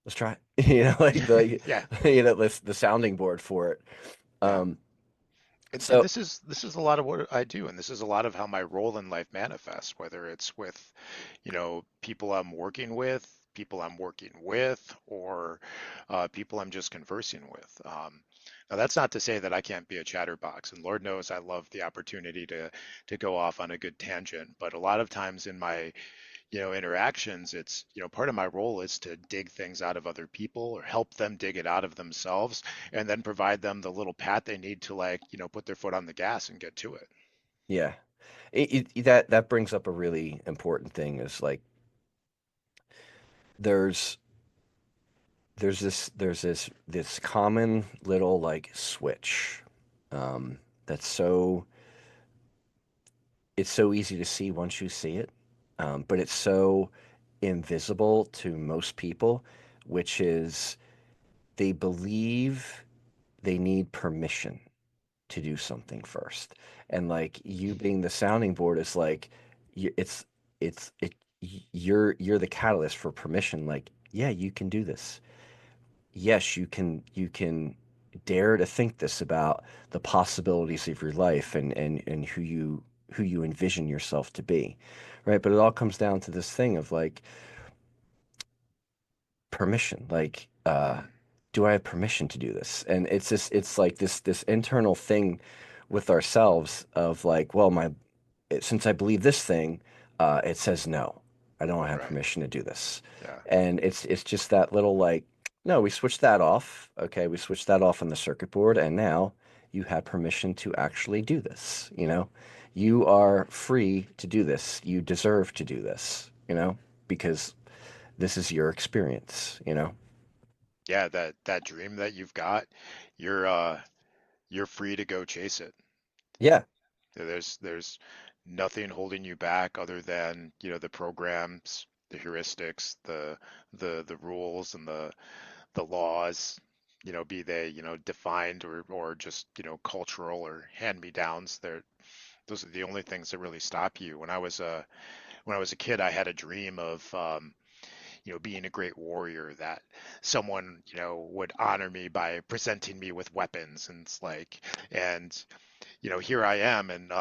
let's try it. Like Yeah, the sounding board for it. yeah. um And so this is a lot of what I do, and this is a lot of how my role in life manifests, whether it's with, people I'm working with, people I'm working with or people I'm just conversing with. Now that's not to say that I can't be a chatterbox, and Lord knows I love the opportunity to go off on a good tangent. But a lot of times in my interactions, it's part of my role is to dig things out of other people or help them dig it out of themselves, and then provide them the little pat they need to like put their foot on the gas and get to it. Yeah. That brings up a really important thing is like there's there's this common little like switch that's so it's so easy to see once you see it, but it's so invisible to most people, which is they believe they need permission to do something first. And like you being the sounding board is like you, it's you're the catalyst for permission. Like, yeah, you can do this. Yes, you can dare to think this about the possibilities of your life and who you envision yourself to be. Right? But it all comes down to this thing of like permission. Like, Mm, do I have permission to do this? And it's like this internal thing with ourselves of like, well, since I believe this thing, it says no. I don't have right. permission to do this. Yeah. And it's just that little like, no, we switched that off. Okay, we switched that off on the circuit board, and now you have permission to actually do this, you know? You are free to do this. You deserve to do this, because this is your experience, you know? Yeah, that dream that you've got, you're you're free to go chase it. Yeah. There's nothing holding you back other than, the programs, the heuristics, the rules and the laws, be they, defined or just, cultural or hand-me-downs. Those are the only things that really stop you. When I was a kid, I had a dream of being a great warrior, that someone, would honor me by presenting me with weapons. And it's like, and here I am, and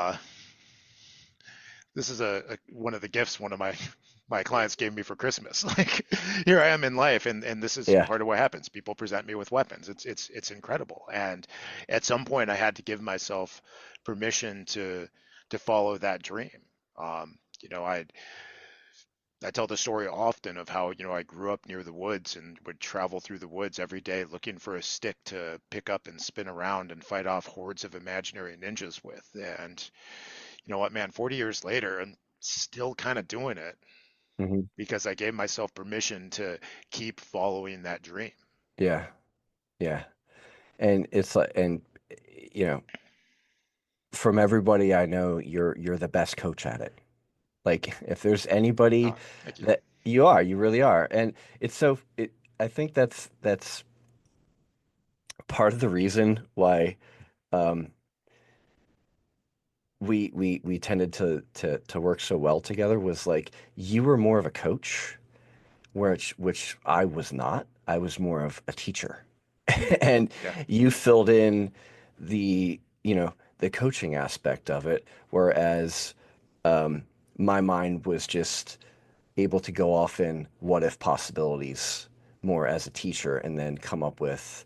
this is one of the gifts one of my clients gave me for Christmas. Like, here I am in life, and this is Yeah. part of what happens. People present me with weapons. It's incredible. And at some point, I had to give myself permission to follow that dream. I tell the story often of how, I grew up near the woods and would travel through the woods every day looking for a stick to pick up and spin around and fight off hordes of imaginary ninjas with. And you know what, man, 40 years later, I'm still kind of doing it Hmm. because I gave myself permission to keep following that dream. Yeah. Yeah. And it's like, and you know, from everybody I know, you're the best coach at it. Like, if there's anybody Oh, thank you. that you really are. And I think that's part of the reason why um, we tended to work so well together was like you were more of a coach, which I was not. I was more of a teacher. And Yeah. you filled in the coaching aspect of it, whereas um, my mind was just able to go off in what if possibilities more as a teacher and then come up with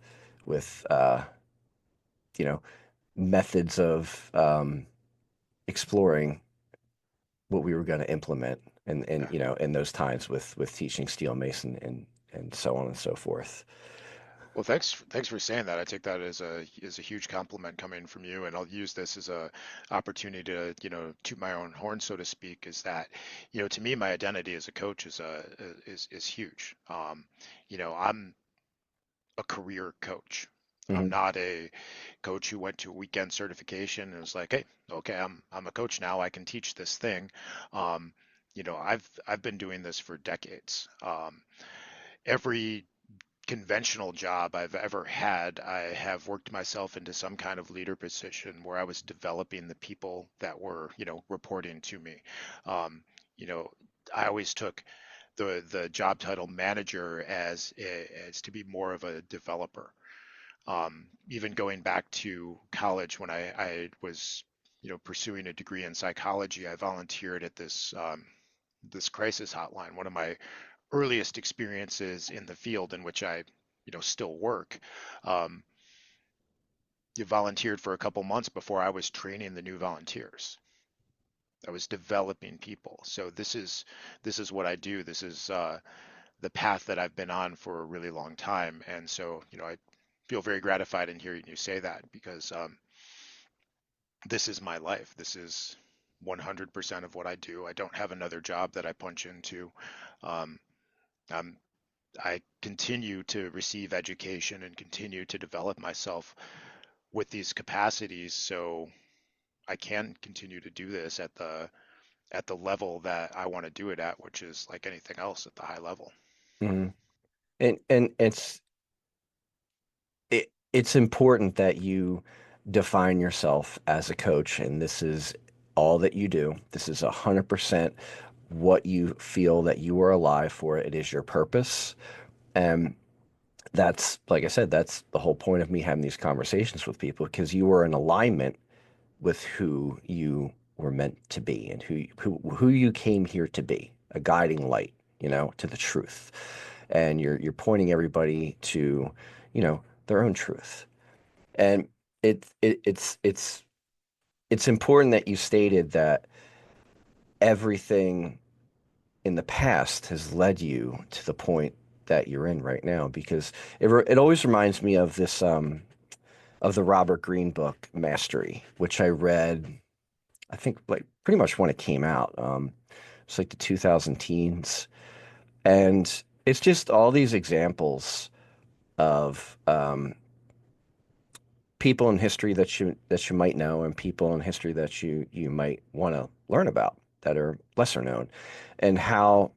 you know methods of exploring what we were going to implement and Yeah. in those times with teaching steel mason and so on and so forth. Well, thanks for saying that. I take that as a huge compliment coming from you, and I'll use this as a opportunity to, toot my own horn, so to speak. Is that, to me, my identity as a coach is huge. I'm a career coach. I'm Hmm. not a coach who went to a weekend certification and was like, hey, okay, I'm a coach now. I can teach this thing. Um, I've been doing this for decades. Every conventional job I've ever had, I have worked myself into some kind of leader position where I was developing the people that were, reporting to me. Um, you know, I always took the job title manager as to be more of a developer. Even going back to college when I was, pursuing a degree in psychology, I volunteered at this crisis hotline. One of my earliest experiences in the field in which I, still work. Um, you volunteered for a couple months before I was training the new volunteers. I was developing people. So this is what I do. This is the path that I've been on for a really long time. And so, I feel very gratified in hearing you say that because this is my life. This is 100% of what I do. I don't have another job that I punch into. Um, I'm, I continue to receive education and continue to develop myself with these capacities so I can continue to do this at the level that I want to do it at, which is like anything else at the high level. Mhm. And it's important that you define yourself as a coach, and this is all that you do. This is 100% what you feel that you are alive for. It is your purpose. And that's, like I said, that's the whole point of me having these conversations with people because you are in alignment with who you were meant to be and who you came here to be, a guiding light, to the truth. And you're pointing everybody to, their own truth. And it, it it's important that you stated that everything in the past has led you to the point that you're in right now because it always reminds me of this of the Robert Greene book Mastery, which I read I think like pretty much when it came out. It's like the 2000 teens, and it's just all these examples of people in history that you might know and people in history that you might want to learn about that are lesser known, and how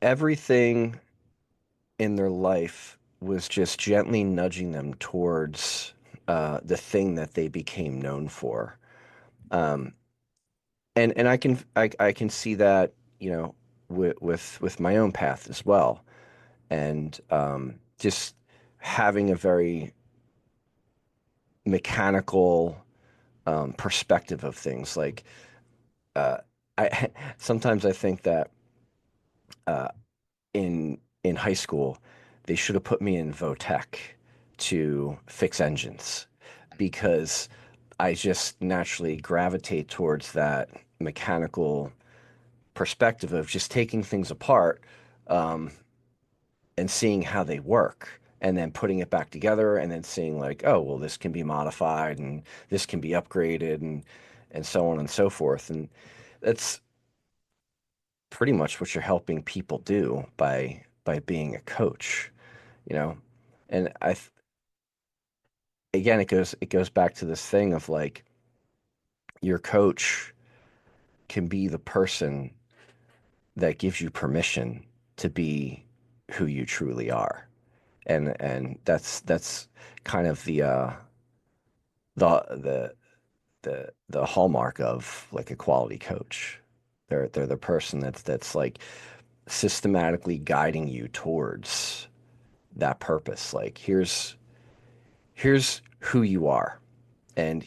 everything in their life was just gently nudging them towards the thing that they became known for. Um, and I can see that, with my own path as well, and just having a very mechanical perspective of things. Like uh, I sometimes I think that uh, in high school they should have put me in Votech to fix engines because I just naturally gravitate towards that mechanical perspective of just taking things apart um, and seeing how they work and then putting it back together and then seeing like, oh, well, this can be modified and this can be upgraded and so on and so forth. And that's pretty much what you're helping people do by being a coach, you know? And again, it goes back to this thing of like your coach can be the person that gives you permission to be who you truly are. And that's kind of the the the hallmark of like a quality coach. They're the person that's like systematically guiding you towards that purpose. Like here's who you are, and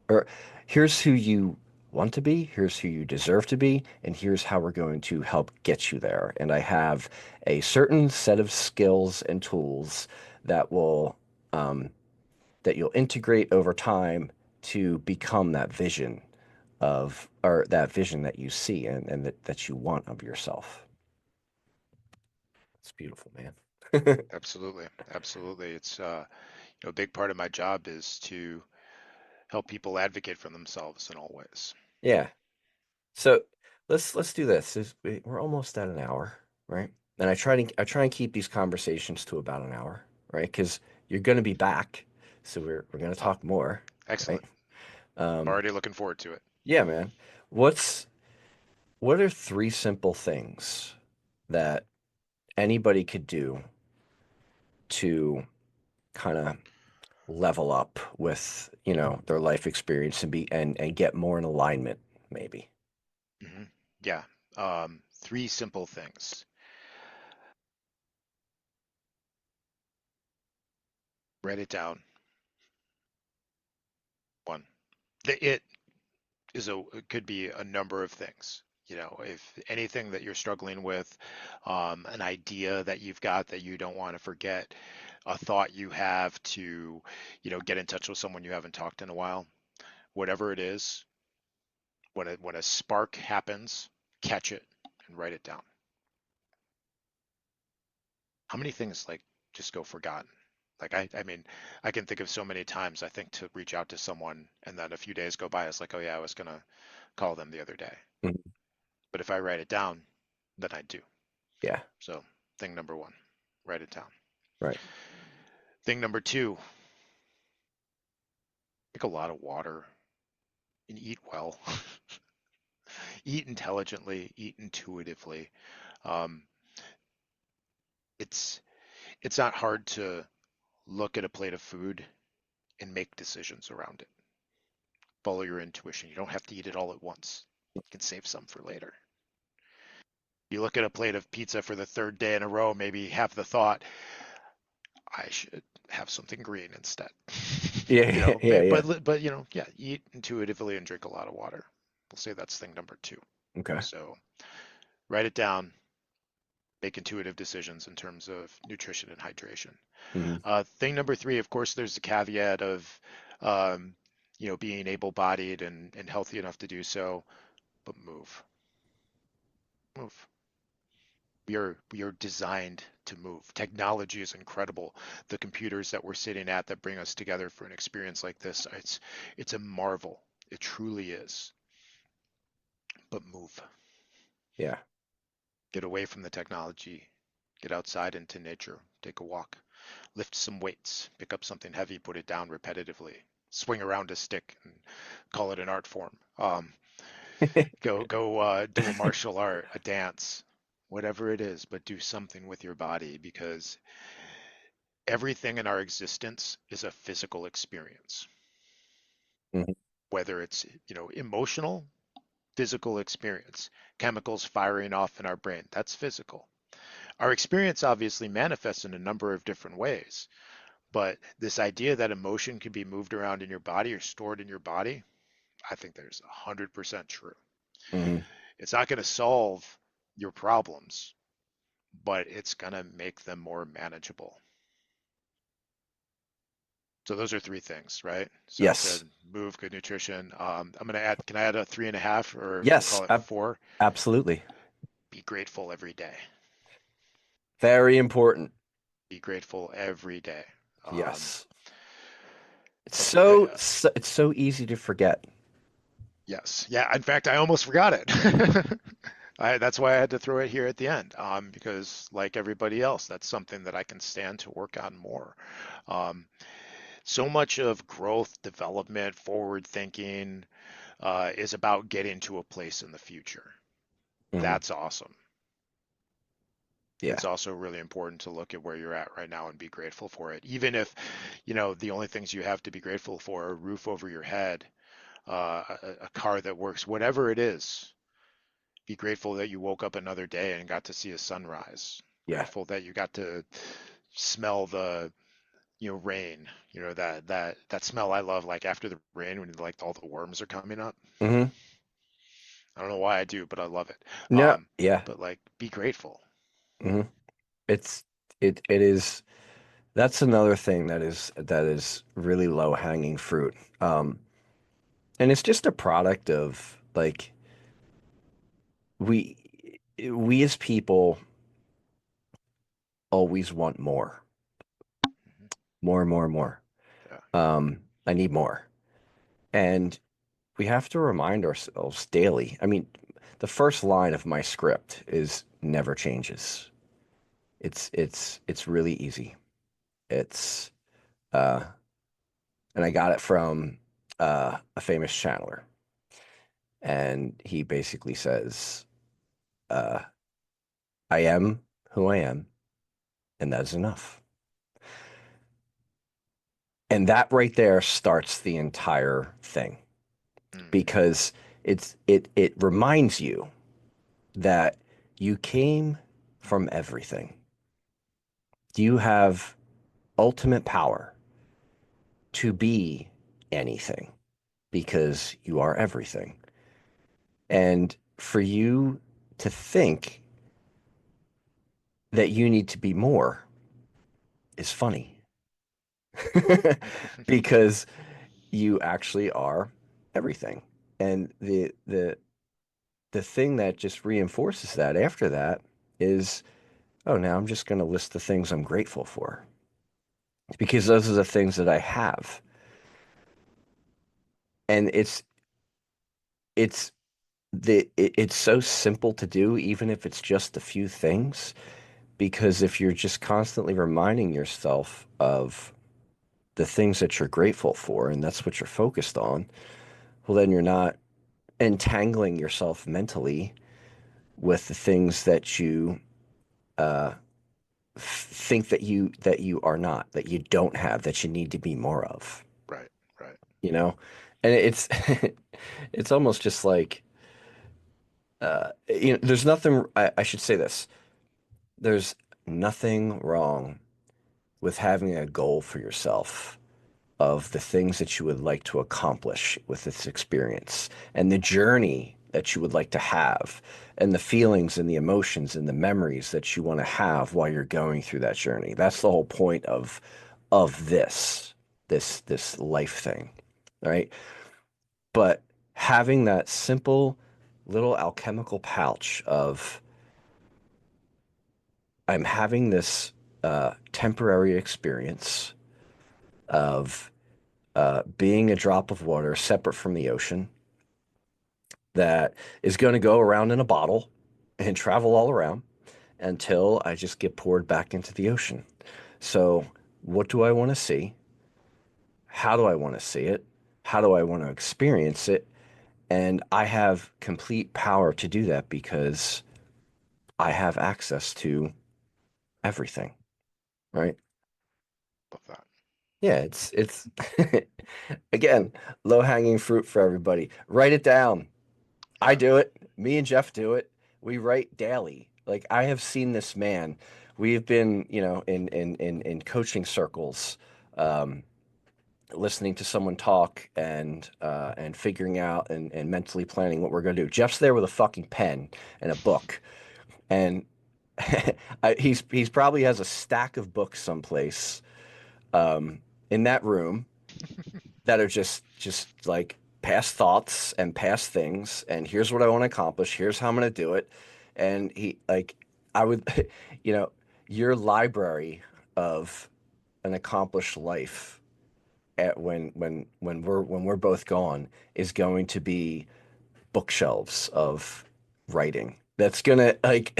or here's who you want to be, here's who you deserve to be, and here's how we're going to help get you there. And I have a certain set of skills and tools that will that you'll integrate over time to become that vision or that vision that you see and that you want of yourself. It's beautiful, man. Absolutely, absolutely. It's a big part of my job is to help people advocate for themselves in all ways. Yeah. So let's do this. We're almost at an hour, right? And I try and keep these conversations to about an hour, right? Because you're going to be back, so we're going to Oh, talk more, right? excellent. Um, Already looking forward to it. yeah, man. What's what are three simple things that anybody could do to kind of level up with, their life experience and and get more in alignment, maybe? Hmm. Yeah. Three simple things. Write it down. One. The it is it could be a number of things. If anything that you're struggling with, an idea that you've got that you don't want to forget, a thought you have to, get in touch with someone you haven't talked in a while, whatever it is, when a spark happens, catch it and write it down. How many things like just go forgotten? Like I mean, I can think of so many times I think to reach out to someone and then a few days go by, it's like, oh yeah, I was gonna call them the other day. Mhm. But if I write it down, then I do. Yeah, So thing number one, write it down. right. Thing number two, drink a lot of water and eat well. Eat intelligently, eat intuitively. Um, it's it's not hard to look at a plate of food and make decisions around it. Follow your intuition. You don't have to eat it all at once. You can save some for later. You look at a plate of pizza for the third day in a row, maybe have the thought, I should have something green instead. Yeah, yeah, yeah. Yeah, eat intuitively and drink a lot of water. We'll say that's thing number two. Okay. So write it down, make intuitive decisions in terms of nutrition and hydration. Hmm. Thing number three, of course, there's the caveat of, um, being able-bodied and healthy enough to do so, but move, move. We are designed to move. Technology is incredible. The computers that we're sitting at that bring us together for an experience like this, it's a marvel. It truly is. But move. Yeah. Get away from the technology. Get outside into nature. Take a walk. Lift some weights. Pick up something heavy. Put it down repetitively. Swing around a stick and call it an art form. Go do a martial art, a dance, whatever it is, but do something with your body because everything in our existence is a physical experience, Hmm. whether it's, emotional, physical experience, chemicals firing off in our brain, that's physical. Our experience obviously manifests in a number of different ways, but this idea that emotion can be moved around in your body or stored in your body, I think there's 100% true. Hmm. It's not going to solve your problems, but it's going to make them more manageable. So those are three things, right? So I Yes. said move, good nutrition. I'm gonna add, can I add a three and a half, or we'll Yes. call it four? Absolutely. Be grateful every day. Very important. Be grateful every day. Um, Yes. It's uh, it's so easy to forget. yes, yeah. In fact, I almost forgot it. That's why I had to throw it here at the end, because like everybody else, that's something that I can stand to work on more. Um, so much of growth, development, forward thinking, is about getting to a place in the future. Hmm. That's awesome. Yeah. It's also really important to look at where you're at right now and be grateful for it. Even if, the only things you have to be grateful for are a roof over your head, a car that works, whatever it is. Be grateful that you woke up another day and got to see a sunrise. Yeah. Grateful that you got to smell the, rain. That smell I love, like after the rain when like all the worms are coming up. Hmm. I don't know why I do, but I love it. No. Yeah. But like, be grateful. Hmm. It's it is that's another thing that is really low hanging fruit. And it's just a product of like we we as people always want more, Mhm. more, more, more. Yeah. I need more. And we have to remind ourselves daily. I mean, the first line of my script is never changes. It's really easy. It's uh and I got it from a famous channeler. And he basically says, uh, I am who I am, and that is enough. And that right there starts the entire thing Mm. because it reminds you that you came from everything. You have ultimate power to be anything because you are everything. And for you to think that you need to be more is funny because you actually are everything. And the thing that just reinforces that after that is, oh, now I'm just going to list the things I'm grateful for because those are the things that I have. And it's it's so simple to do, even if it's just a few things, because if you're just constantly reminding yourself of the things that you're grateful for and that's what you're focused on, well, then you're not entangling yourself mentally with the things that you uh, think that you are not, that you don't have, that you need to be more of, Right, right. you know? And it's it's almost just like there's nothing I should say this. There's nothing wrong with having a goal for yourself of the things that you would like to accomplish with this experience and the journey that you would like to have and the feelings and the emotions and the memories that you want to have while you're going through that journey. That's the whole point of this life thing, right? But having that simple little alchemical pouch of I'm having this temporary experience of being a drop of water separate from the ocean that is going to go around in a bottle and travel all around until I just get poured back into the ocean. So, what do I want to see? How do I want to see it? How do I want to experience it? And I have complete power to do that because I have access to everything, right? Love that. Yeah, it's again, low-hanging fruit for everybody. Write it down. I Yeah. do it. Me and Jeff do it. We write daily. Like I have seen this man. We've been, in coaching circles, um, listening to someone talk and figuring out and mentally planning what we're gonna do. Jeff's there with a fucking pen and a book, and he's probably has a stack of books someplace in that room that are just like past thoughts and past things and here's what I want to accomplish, here's how I'm going to do it. And he like I would you know your library of an accomplished life at when we're both gone is going to be bookshelves of writing that's gonna like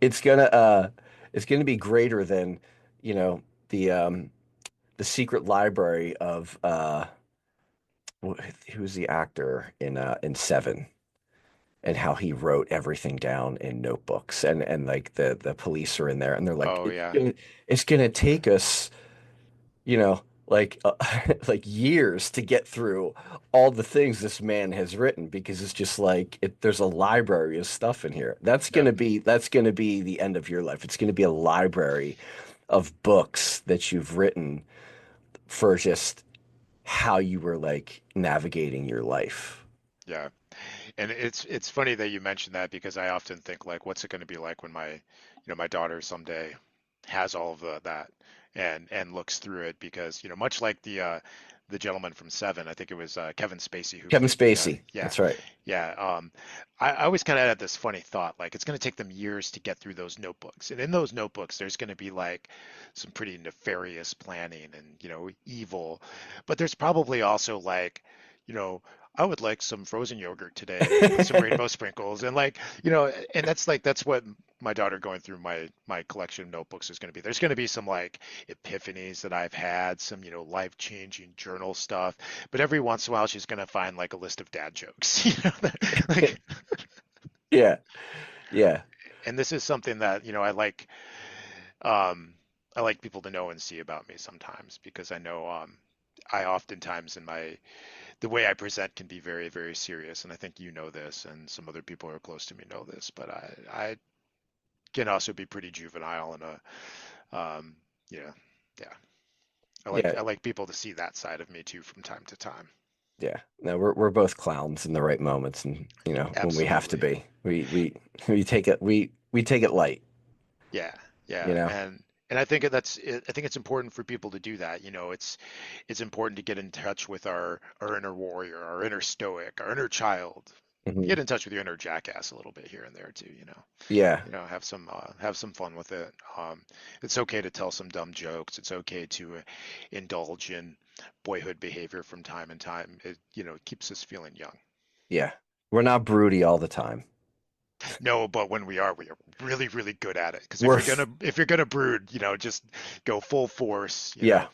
it's gonna be greater than you know the secret library of who was the actor in Seven and how he wrote everything down in notebooks and like the police are in there and they're like Oh yeah. it's gonna take us like like years to get through all the things this man has written because it's just like there's a library of stuff in here Yep. that's gonna be the end of your life. It's gonna be a library of books that you've written for just how you were like navigating your life. Yeah. And it's funny that you mentioned that because I often think like, what's it going to be like when my daughter someday has all of that and looks through it because, much like the gentleman from Seven, I think it was Kevin Spacey who Kevin played Spacey. yeah, That's right. yeah. I always kind of had this funny thought, like it's going to take them years to get through those notebooks, and in those notebooks, there's going to be like some pretty nefarious planning and evil, but there's probably also like you know I would like some frozen yogurt today with some rainbow sprinkles and and that's what my daughter going through my collection of notebooks is going to be. There's going to be some like epiphanies that I've had, some life-changing journal stuff, but every once in a while she's going to find like a list of dad jokes, like Yeah. Yeah. and this is something that um I like people to know and see about me sometimes because I know I oftentimes in my the way I present can be very, very serious, and I think you know this, and some other people who are close to me know this. But I can also be pretty juvenile, and yeah, yeah. I like Yeah. I like people to see that side of me too from time to time. Yeah. No, we're both clowns in the right moments, and when we have to Absolutely. be, we take it we take it light. Yeah, You yeah, know. and I think that's I think it's important for people to do that. It's important to get in touch with our inner warrior, our inner stoic, our inner child. Hmm. Get in touch with your inner jackass a little bit here and there too. Yeah. Have some fun with it. It's okay to tell some dumb jokes. It's okay to indulge in boyhood behavior from time and time. It keeps us feeling young. Yeah. We're not broody all the time. No, but when we are really, really good at it. Because We're f if you're gonna brood, just go full force. Yeah,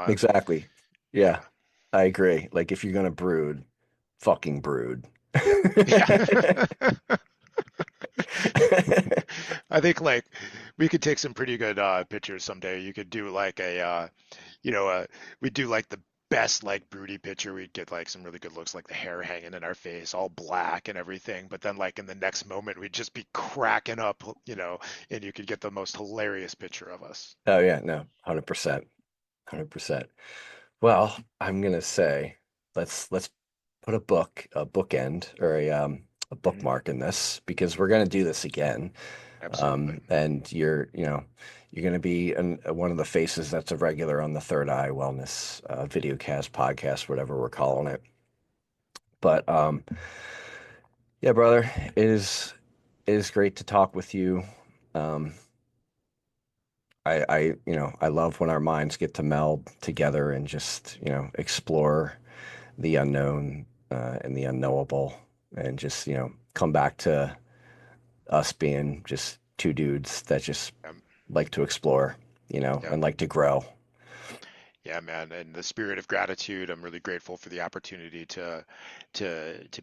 exactly. Yeah, Yeah, I agree. Like if you're gonna brood, fucking brood. yeah, yeah. I think like we could take some pretty good pictures someday. You could do like you know, we'd do like the best like broody picture. We'd get like some really good looks, like the hair hanging in our face, all black and everything. But then like in the next moment, we'd just be cracking up, and you could get the most hilarious picture of us. Oh yeah, no, 100%. 100%. Well, I'm gonna say let's put a bookend or a Hmm. bookmark in this because we're gonna do this again. Absolutely. And you're gonna be one of the faces that's a regular on the Third Eye Wellness videocast podcast, whatever we're calling it. But yeah, brother, it is great to talk with you. Um, I love when our minds get to meld together and just, explore the unknown and the unknowable, and just, come back to us being just two dudes that just Um, like to explore, yeah. and like to grow. Yeah, man. In the spirit of gratitude, I'm really grateful for the opportunity to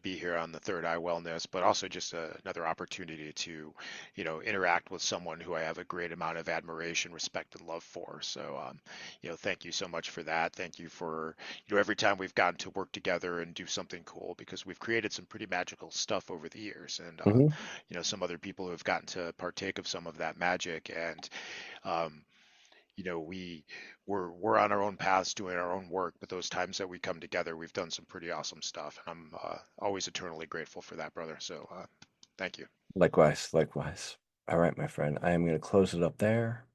be here on the Third Eye Wellness, but also just another opportunity to, interact with someone who I have a great amount of admiration, respect, and love for. So, thank you so much for that. Thank you for, every time we've gotten to work together and do something cool, because we've created some pretty magical stuff over the years, and Hmm. some other people who have gotten to partake of some of that magic, and um, we're on our own paths doing our own work, but those times that we come together, we've done some pretty awesome stuff, and I'm always eternally grateful for that, brother. So thank you. Likewise, likewise. All right, my friend, I am going to close it up there.